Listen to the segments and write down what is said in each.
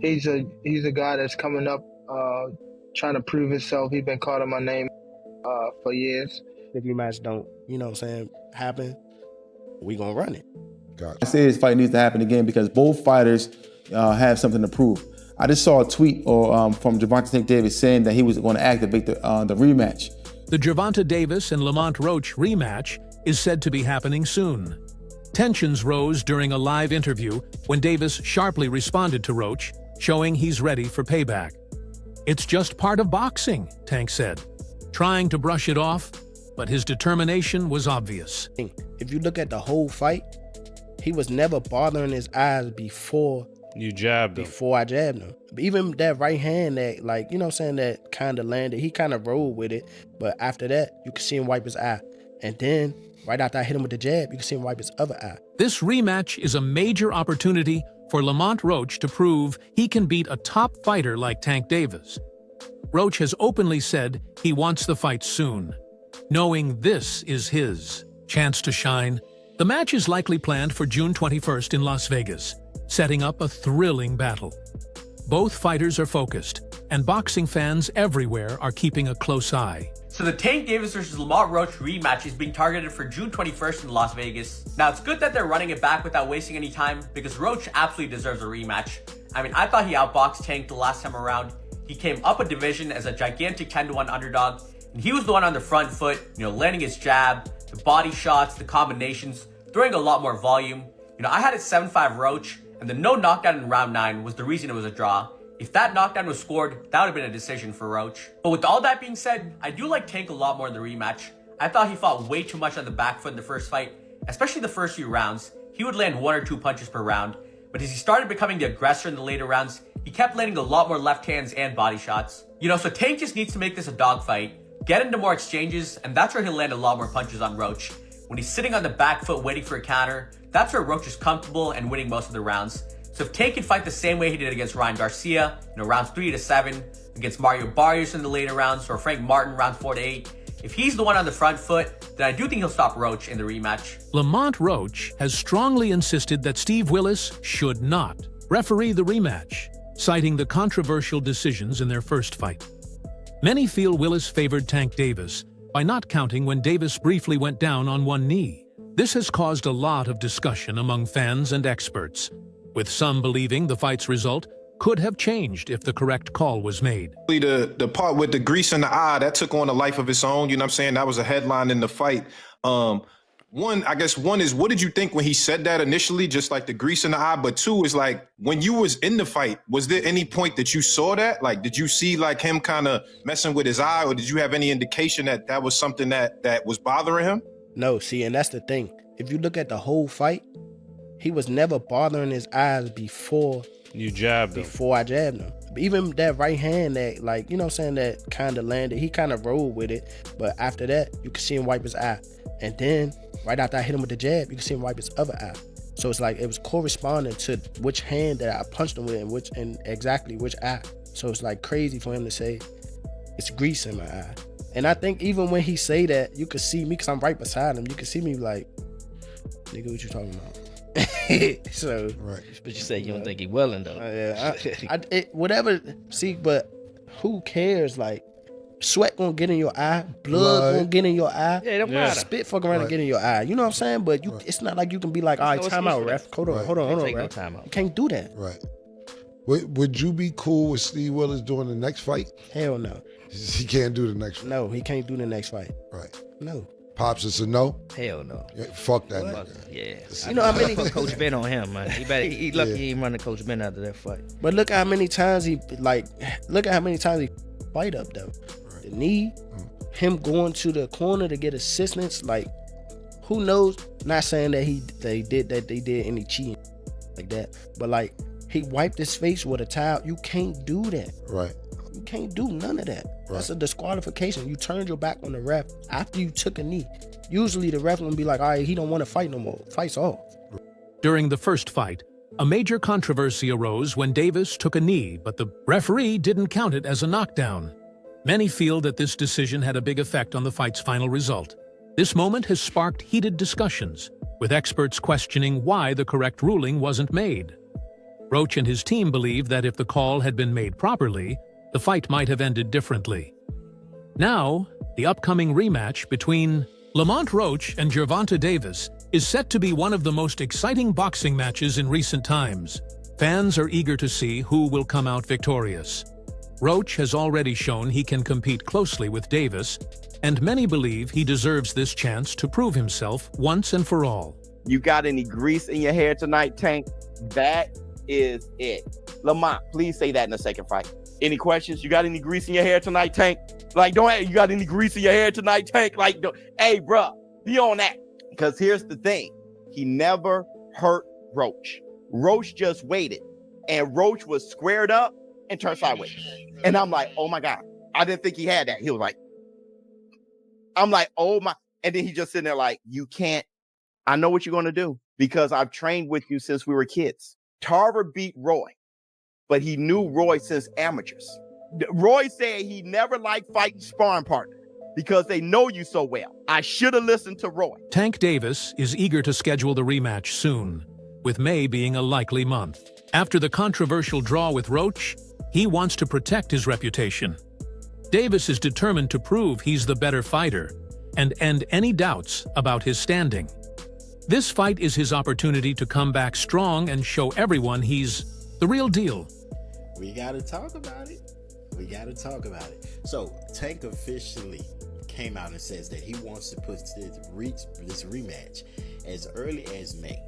He's a guy that's coming up, trying to prove himself. He's been calling my name for years. If your match don't, you know what I'm saying, happen, we gonna run it. Gotcha. I say this fight needs to happen again because both fighters have something to prove. I just saw a tweet from Gervonta Davis saying that he was going to activate the rematch. The Gervonta Davis and Lamont Roach rematch is said to be happening soon. Tensions rose during a live interview when Davis sharply responded to Roach, showing he's ready for payback. "It's just part of boxing," Tank said, trying to brush it off, but his determination was obvious. If you look at the whole fight, he was never bothering his eyes before you jabbed him. Before I jabbed him. Even that right hand that, like, you know what I'm saying, that kind of landed, he kind of rolled with it, but after that, you could see him wipe his eye. And then, right after I hit him with the jab, you could see him wipe his other eye. This rematch is a major opportunity for Lamont Roach to prove he can beat a top fighter like Tank Davis. Roach has openly said he wants the fight soon, knowing this is his chance to shine. The match is likely planned for June 21st in Las Vegas, setting up a thrilling battle. Both fighters are focused, and boxing fans everywhere are keeping a close eye. So the Tank Davis versus Lamont Roach rematch is being targeted for June 21st in Las Vegas. Now, it's good that they're running it back without wasting any time because Roach absolutely deserves a rematch. I mean, I thought he outboxed Tank the last time around. He came up a division as a gigantic 10-1 underdog, and he was the one on the front foot, landing his jab, the body shots, the combinations, throwing a lot more volume. I had it 7-5 Roach, and the no knockdown in round 9 was the reason it was a draw. If that knockdown was scored, that would have been a decision for Roach. But with all that being said, I do like Tank a lot more in the rematch. I thought he fought way too much on the back foot in the first fight, especially the first few rounds. He would land 1 or 2 punches per round. But as he started becoming the aggressor in the later rounds, he kept landing a lot more left hands and body shots. So Tank just needs to make this a dogfight, get into more exchanges, and that's where he'll land a lot more punches on Roach. When he's sitting on the back foot waiting for a counter, that's where Roach is comfortable and winning most of the rounds. So if Tank can fight the same way he did against Ryan Garcia, rounds 3 to 7, against Mario Barrios in the later rounds, or Frank Martin rounds 4 to 8, if he's the one on the front foot, then I do think he'll stop Roach in the rematch. Lamont Roach has strongly insisted that Steve Willis should not referee the rematch, citing the controversial decisions in their first fight. Many feel Willis favored Tank Davis by not counting when Davis briefly went down on one knee. This has caused a lot of discussion among fans and experts, with some believing the fight's result could have changed if the correct call was made. The part with the grease in the eye, that took on a life of its own, That was a headline in the fight. One is, what did you think when he said that initially, just like the grease in the eye? But 2 is like, when you was in the fight, was there any point that you saw that? Like, did you see like him kind of messing with his eye, or did you have any indication that that was something that was bothering him? No, see, and that's the thing. If you look at the whole fight, he was never bothering his eyes before you jabbed him. Before I jabbed him. Even that right hand that, like, you know what I'm saying, that kind of landed, he kind of rolled with it, but after that, you could see him wipe his eye. And then, right after I hit him with the jab, you could see him wipe his other eye. So it's like, it was corresponding to which hand that I punched him with and exactly which eye. So it's like crazy for him to say, it's grease in my eye. And I think even when he say that, you could see me, because I'm right beside him, you could see me like, nigga, what you talking about? So, right. But you say you don't think he willing though. Whatever. See, but who cares? Like, sweat gonna get in your eye, blood gonna get in your eye. Yeah, it don't matter. Spit fuck around and get in your eye. You know what I'm saying? But it's not like you can be like, all right, time out, ref. Hold on, Take ref. no time out. You can't do that. Right. Would you be cool with Steve Willis doing the next fight? Hell no. He can't do the next fight. No, he can't do the next fight. Right. No. Pops, it's a no? Hell no. Yeah, fuck that Fuck, nigga. yeah. You know how many Coach Ben on him, man. He lucky he ain't running Coach Ben after that fight. But look how many times he fight up though. Right. The knee, him going to the corner to get assistance, like, who knows? Not saying that they did any cheating like that, but like, he wiped his face with a towel. You can't do that. Right. You can't do none of that. Right. That's a disqualification. You turned your back on the ref after you took a knee. Usually the ref will be like, all right, he don't want to fight no more. Fight's off. During the first fight, a major controversy arose when Davis took a knee, but the referee didn't count it as a knockdown. Many feel that this decision had a big effect on the fight's final result. This moment has sparked heated discussions, with experts questioning why the correct ruling wasn't made. Roach and his team believe that if the call had been made properly, the fight might have ended differently. Now, the upcoming rematch between Lamont Roach and Gervonta Davis is set to be one of the most exciting boxing matches in recent times. Fans are eager to see who will come out victorious. Roach has already shown he can compete closely with Davis, and many believe he deserves this chance to prove himself once and for all. You got any grease in your hair tonight, Tank? That is it. Lamont, please say that in the second fight. Any questions? You got any grease in your hair tonight, Tank? Like, you got any grease in your hair tonight, Tank? Like, hey, bro, be on that. Because here's the thing. He never hurt Roach. Roach just waited. And Roach was squared up and turned sideways. And I'm like, oh, my God. I didn't think he had that. He was like, I'm like, oh, my. And then he just sitting there like, you can't. I know what you're going to do because I've trained with you since we were kids. Tarver beat Roy, but he knew Roy since amateurs. Roy said he never liked fighting sparring partner because they know you so well. I should have listened to Roy. Tank Davis is eager to schedule the rematch soon, with May being a likely month. After the controversial draw with Roach, he wants to protect his reputation. Davis is determined to prove he's the better fighter and end any doubts about his standing. This fight is his opportunity to come back strong and show everyone he's the real deal. We gotta talk about it. So Tank officially came out and says that he wants to put this rematch as early as May.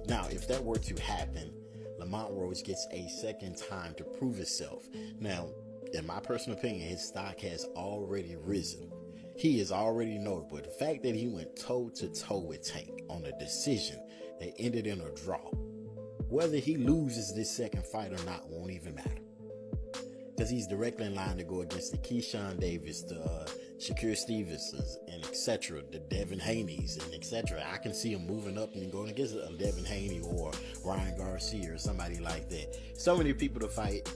Now, if that were to happen, Lamont Roach gets a second time to prove himself. Now, in my personal opinion, his stock has already risen. He is already notable. The fact that he went toe-to-toe with Tank on a decision that ended in a draw, whether he loses this second fight or not won't even matter. Because he's directly in line to go against the Keyshawn Davis, the Shakur Stevensons, and etc., the Devin Haney's, and etc. I can see him moving up and going against a Devin Haney or Ryan Garcia or somebody like that. So many people to fight.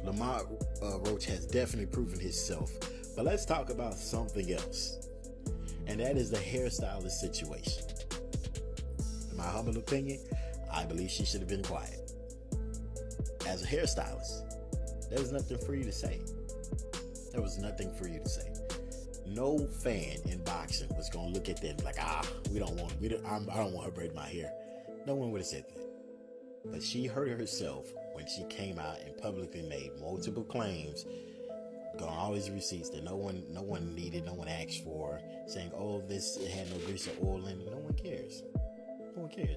Lamont Roach has definitely proven himself. But let's talk about something else, and that is the hairstylist situation. In my humble opinion, I believe she should have been quiet. As a hairstylist, there was nothing for you to say. No fan in boxing was gonna look at that and be like, I don't want her braiding my hair. No one would have said that. But she hurt herself when she came out and publicly made multiple claims, got all these receipts that no one needed, no one asked for, saying, oh, it had no grease or oil in it. No one cares.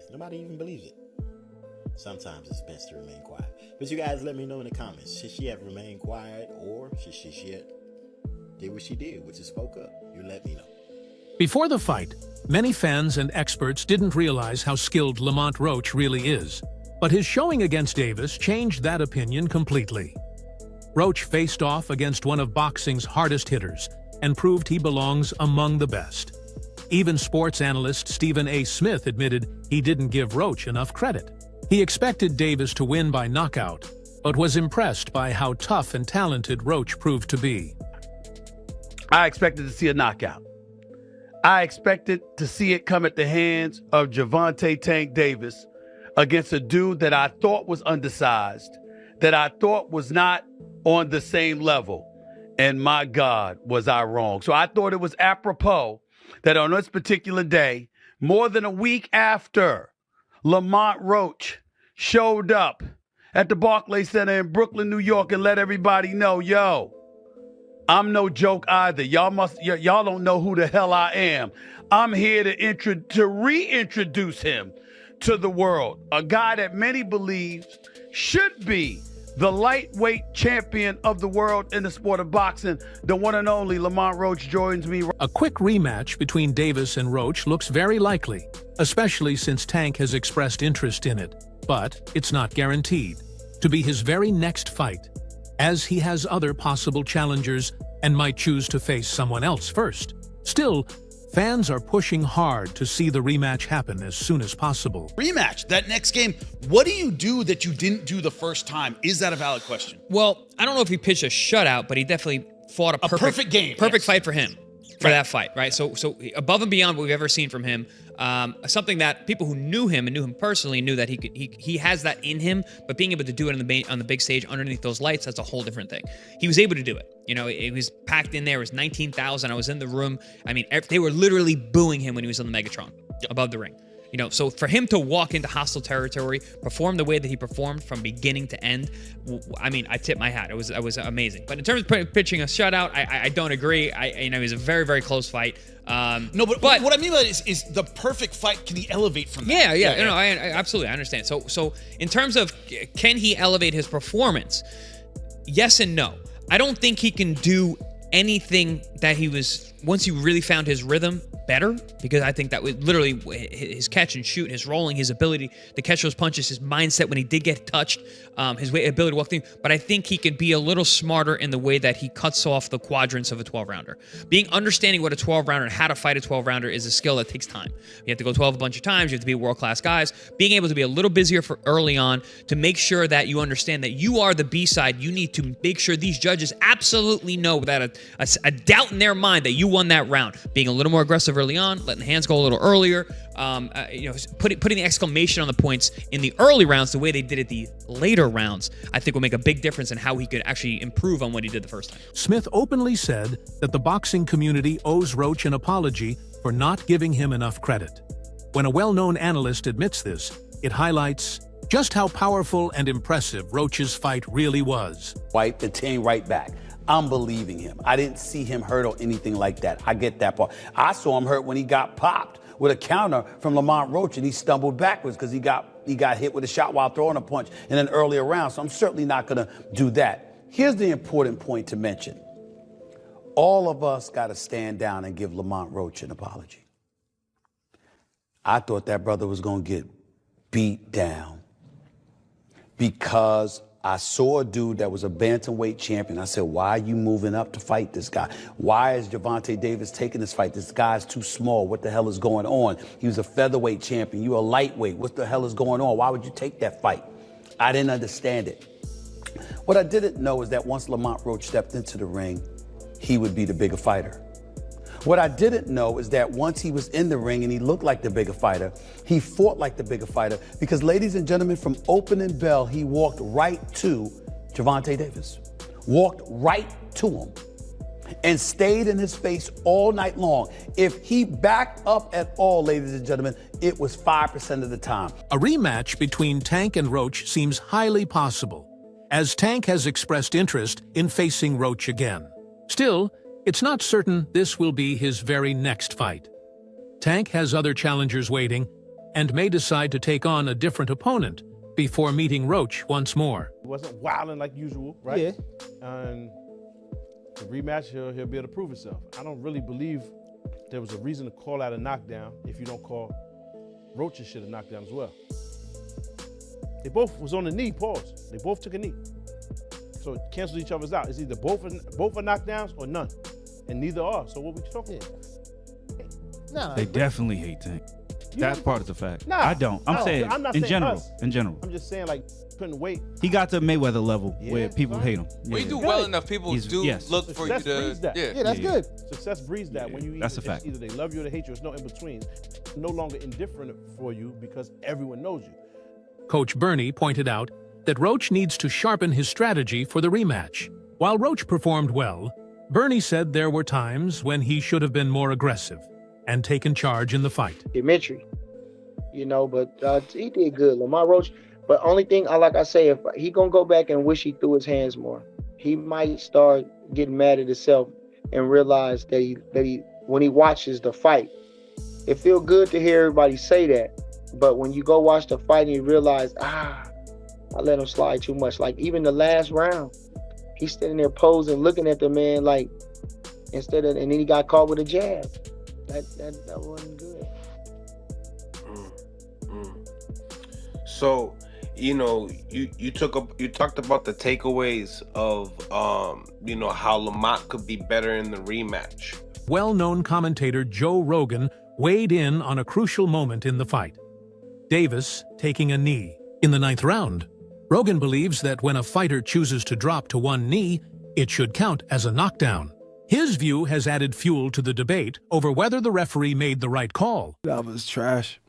Nobody even believes it. Sometimes it's best to remain quiet. But you guys let me know in the comments. Should she have remained quiet, or should she did what she did, which is spoke up? You let me know. Before the fight, many fans and experts didn't realize how skilled Lamont Roach really is. But his showing against Davis changed that opinion completely. Roach faced off against one of boxing's hardest hitters and proved he belongs among the best. Even sports analyst Stephen A. Smith admitted he didn't give Roach enough credit. He expected Davis to win by knockout, but was impressed by how tough and talented Roach proved to be. I expected to see a knockout. I expected to see it come at the hands of Gervonta Tank Davis against a dude that I thought was undersized, that I thought was not on the same level. And my God, was I wrong. So I thought it was apropos that on this particular day, more than a week after Lamont Roach showed up at the Barclays Center in Brooklyn, New York, and let everybody know, yo, I'm no joke either. Y'all don't know who the hell I am. I'm here to reintroduce him to the world. A guy that many believe should be the lightweight champion of the world in the sport of boxing. The one and only Lamont Roach joins me. A quick rematch between Davis and Roach looks very likely, especially since Tank has expressed interest in it. But it's not guaranteed to be his very next fight, as he has other possible challengers and might choose to face someone else first. Still, fans are pushing hard to see the rematch happen as soon as possible. Rematch, that next game, what do you do that you didn't do the first time? Is that a valid question? Well, I don't know if he pitched a shutout, but he definitely fought a perfect game. Perfect fight for him. for that fight, right? So above and beyond what we've ever seen from him, something that people who knew him and knew him personally knew that he has that in him, but being able to do it on the big stage underneath those lights, that's a whole different thing. He was able to do it. You know, it was packed in there. It was 19,000. I was in the room. I mean, they were literally booing him when he was on the Megatron above the ring. You know, so for him to walk into hostile territory, perform the way that he performed from beginning to end, I mean, I tip my hat. It was amazing. But in terms of pitching a shutout, I don't agree. It was a very, very close fight. No, but what I mean by it is the perfect fight. Can he elevate from that? Yeah. No, I absolutely understand. So in terms of can he elevate his performance? Yes and no. I don't think he can do anything that he was once he really found his rhythm better, because I think that was literally his catch and shoot, his rolling, his ability to catch those punches, his mindset when he did get touched, his ability to walk through. But I think he can be a little smarter in the way that he cuts off the quadrants of a 12-rounder. Understanding what a 12-rounder and how to fight a 12-rounder is a skill that takes time. You have to go 12 a bunch of times. You have to be world-class guys. Being able to be a little busier for early on to make sure that you understand that you are the B-side. You need to make sure these judges absolutely know without a doubt in their mind that you won that round. Being a little more aggressive early on, letting the hands go a little earlier, putting the exclamation on the points in the early rounds the way they did it the later rounds, I think will make a big difference in how he could actually improve on what he did the first time. Smith openly said that the boxing community owes Roach an apology for not giving him enough credit. When a well-known analyst admits this, it highlights just how powerful and impressive Roach's fight really was. Wipe the team right back. I'm believing him. I didn't see him hurt or anything like that. I get that part. I saw him hurt when he got popped with a counter from Lamont Roach and he stumbled backwards because he got hit with a shot while throwing a punch in an earlier round. So I'm certainly not going to do that. Here's the important point to mention. All of us got to stand down and give Lamont Roach an apology. I thought that brother was going to get beat down because I saw a dude that was a bantamweight champion. I said, why are you moving up to fight this guy? Why is Gervonta Davis taking this fight? This guy's too small. What the hell is going on? He was a featherweight champion. You a lightweight. What the hell is going on? Why would you take that fight? I didn't understand it. What I didn't know is that once Lamont Roach stepped into the ring, he would be the bigger fighter. What I didn't know is that once he was in the ring and he looked like the bigger fighter, he fought like the bigger fighter because, ladies and gentlemen, from opening bell, he walked right to Gervonta Davis, walked right to him and stayed in his face all night long. If he backed up at all, ladies and gentlemen, it was 5% of the time. A rematch between Tank and Roach seems highly possible, as Tank has expressed interest in facing Roach again. Still, it's not certain this will be his very next fight. Tank has other challengers waiting and may decide to take on a different opponent before meeting Roach once more. He wasn't wilding like usual, right? Yeah. And the rematch, he'll be able to prove himself. I don't really believe there was a reason to call out a knockdown if you don't call Roach's shit a knockdown as well. They both was on the knee, pause. They both took a knee. So it cancels each other's out. It's either both are knockdowns or none. And neither are. So what we talking about? Nah, they definitely hate Tank. That's part of the fact. Nah, I don't. I'm saying not in general. Us. In general. I'm just saying like putting weight. He got to Mayweather level where people hate him. When you do well enough, people look for you to. That. Yeah, that's good. Success breeds that. When you that's a fact. Either they love you or they hate you. It's no in between. No longer indifferent for you because everyone knows you. Coach Bernie pointed out that Roach needs to sharpen his strategy for the rematch. While Roach performed well, Bernie said there were times when he should have been more aggressive and taken charge in the fight. Dimitri, but he did good. Lamont Roach, but only thing, like I say, if he gonna go back and wish he threw his hands more, he might start getting mad at himself and realize that he when he watches the fight, it feel good to hear everybody say that, but when you go watch the fight and you realize, I let him slide too much. Like even the last round, he's standing there posing, looking at the man like and then he got caught with a jab. That wasn't good. So, you talked about the takeaways of how Lamont could be better in the rematch. Well-known commentator Joe Rogan weighed in on a crucial moment in the fight. Davis taking a knee in the 9th round. Rogan believes that when a fighter chooses to drop to one knee, it should count as a knockdown. His view has added fuel to the debate over whether the referee made the right call. That was trash.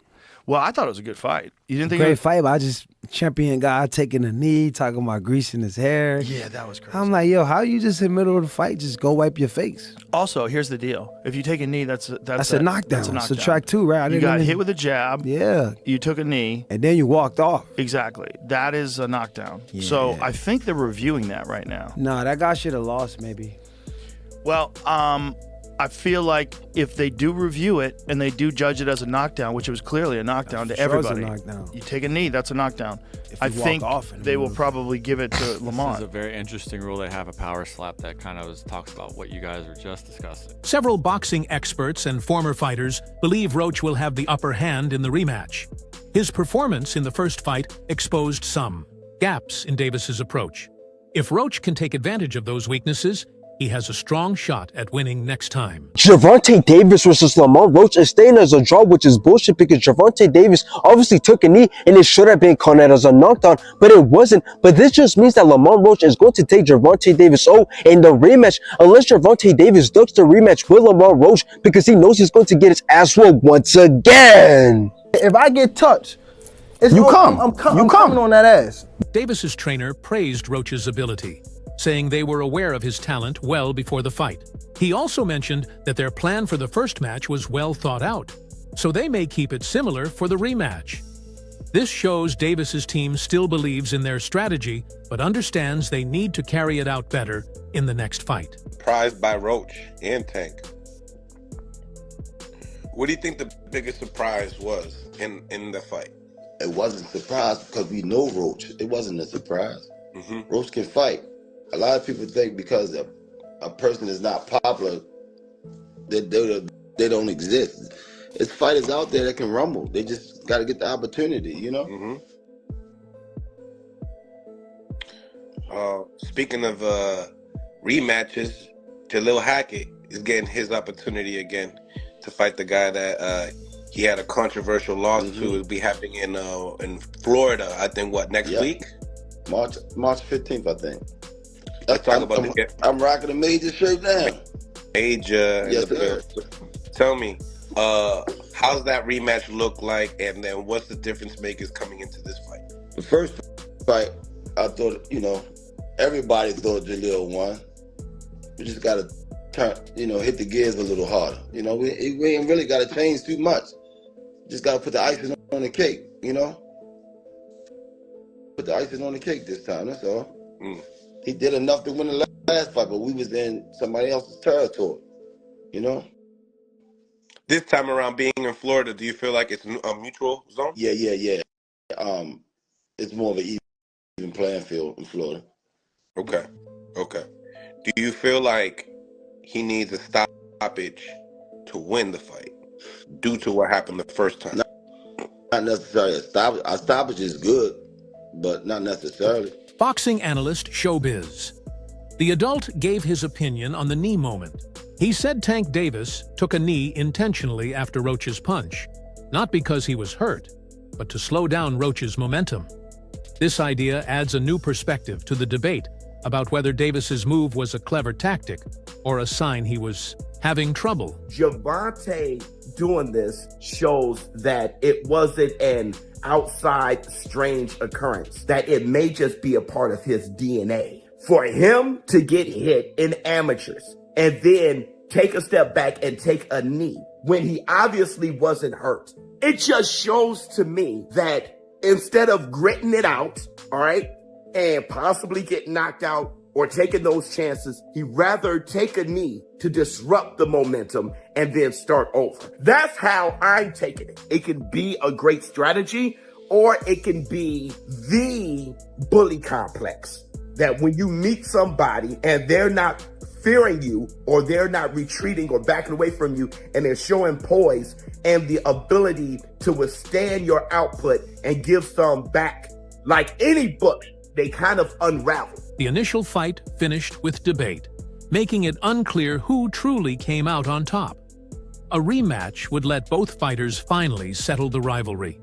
Well, I thought it was a good fight. You didn't think Great it was... fight, but I just champion guy taking a knee, talking about greasing his hair. Yeah, that was crazy. I'm like, yo, how you just in the middle of the fight just go wipe your face? Also, here's the deal. If you take a knee, that's a knockdown. That's a knockdown. Subtract 2, right? You got hit with a jab. Yeah. You took a knee. And then you walked off. Exactly. That is a knockdown. Yeah. So I think they're reviewing that right now. Nah, that guy should have lost maybe. Well, I feel like if they do review it and they do judge it as a knockdown, which it was clearly a knockdown to everybody, you take a knee, that's a knockdown. I think they will probably give it to Lamont. This is a very interesting rule. They have a power slap that kind of talks about what you guys were just discussing. Several boxing experts and former fighters believe Roach will have the upper hand in the rematch. His performance in the first fight exposed some gaps in Davis's approach. If Roach can take advantage of those weaknesses, he has a strong shot at winning next time. Gervonta Davis versus Lamont Roach is staying as a draw, which is bullshit because Gervonta Davis obviously took a knee and it should have been called out as a knockdown, but it wasn't. But this just means that Lamont Roach is going to take Gervonta Davis in the rematch, unless Gervonta Davis ducks the rematch with Lamont Roach because he knows he's going to get his ass whooped once again. If I get touched, I'm coming on that ass. Davis's trainer praised Roach's ability, saying they were aware of his talent well before the fight. He also mentioned that their plan for the first match was well thought out, so they may keep it similar for the rematch. This shows Davis's team still believes in their strategy, but understands they need to carry it out better in the next fight. Surprised by Roach and Tank. What do you think the biggest surprise was in the fight? It wasn't a surprise because we know Roach. It wasn't a surprise. Roach can fight. A lot of people think because a person is not popular, that they don't exist. There's fighters out there that can rumble. They just got to get the opportunity, you know? Speaking of rematches, Jalil Hackett is getting his opportunity again to fight the guy that he had a controversial loss to. It'll be happening in Florida, I think, next week? March 15th, I think. Let's talk about I'm rocking a major shirt now. Major. Yes, sir. Tell me, how's that rematch look like, and then what's the difference makers coming into this fight? The first fight, I thought, everybody thought Jalil won. We just got to turn, hit the gears a little harder. We ain't really got to change too much. Just got to put the icing on the cake, Put the icing on the cake this time, that's all. He did enough to win the last fight, but we was in somebody else's territory, This time around, being in Florida, do you feel like it's a mutual zone? Yeah. It's more of an even playing field in Florida. Okay. Do you feel like he needs a stoppage to win the fight due to what happened the first time? Not necessarily a stoppage. A stoppage is good, but not necessarily. Boxing analyst Showbiz. The adult gave his opinion on the knee moment. He said Tank Davis took a knee intentionally after Roach's punch, not because he was hurt, but to slow down Roach's momentum. This idea adds a new perspective to the debate about whether Davis's move was a clever tactic or a sign he was having trouble. Gervonta doing this shows that it wasn't an outside strange occurrence, that it may just be a part of his DNA. For him to get hit in amateurs and then take a step back and take a knee when he obviously wasn't hurt, it just shows to me that instead of gritting it out, all right, and possibly get knocked out or taking those chances, he'd rather take a knee to disrupt the momentum and then start over. That's how I'm taking it. It can be a great strategy, or it can be the bully complex, that when you meet somebody and they're not fearing you, or they're not retreating or backing away from you, and they're showing poise and the ability to withstand your output and give some back, like any book, they kind of unravel. The initial fight finished with debate, making it unclear who truly came out on top. A rematch would let both fighters finally settle the rivalry.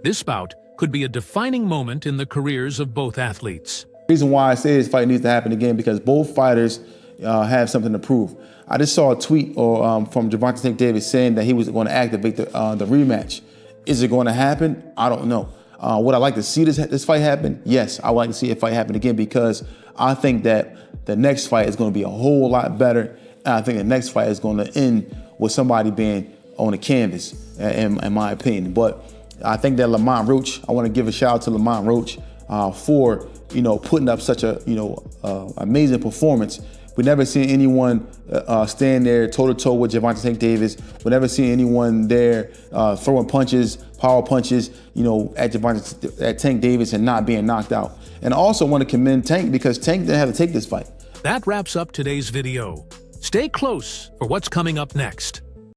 This bout could be a defining moment in the careers of both athletes. The reason why I say this fight needs to happen again because both fighters have something to prove. I just saw a tweet from Gervonta Tank Davis saying that he was going to activate the rematch. Is it going to happen? I don't know. Would I like to see this fight happen? Yes, I would like to see a fight happen again because I think that the next fight is going to be a whole lot better. And I think the next fight is going to end with somebody being on the canvas, in my opinion. But I think that Lamont Roach, I want to give a shout out to Lamont Roach for putting up such a amazing performance. We never seen anyone stand there toe-to-toe with Gervonta Tank Davis. We never seen anyone there throwing punches, power punches, at Tank Davis and not being knocked out. And I also want to commend Tank because Tank didn't have to take this fight. That wraps up today's video. Stay close for what's coming up next.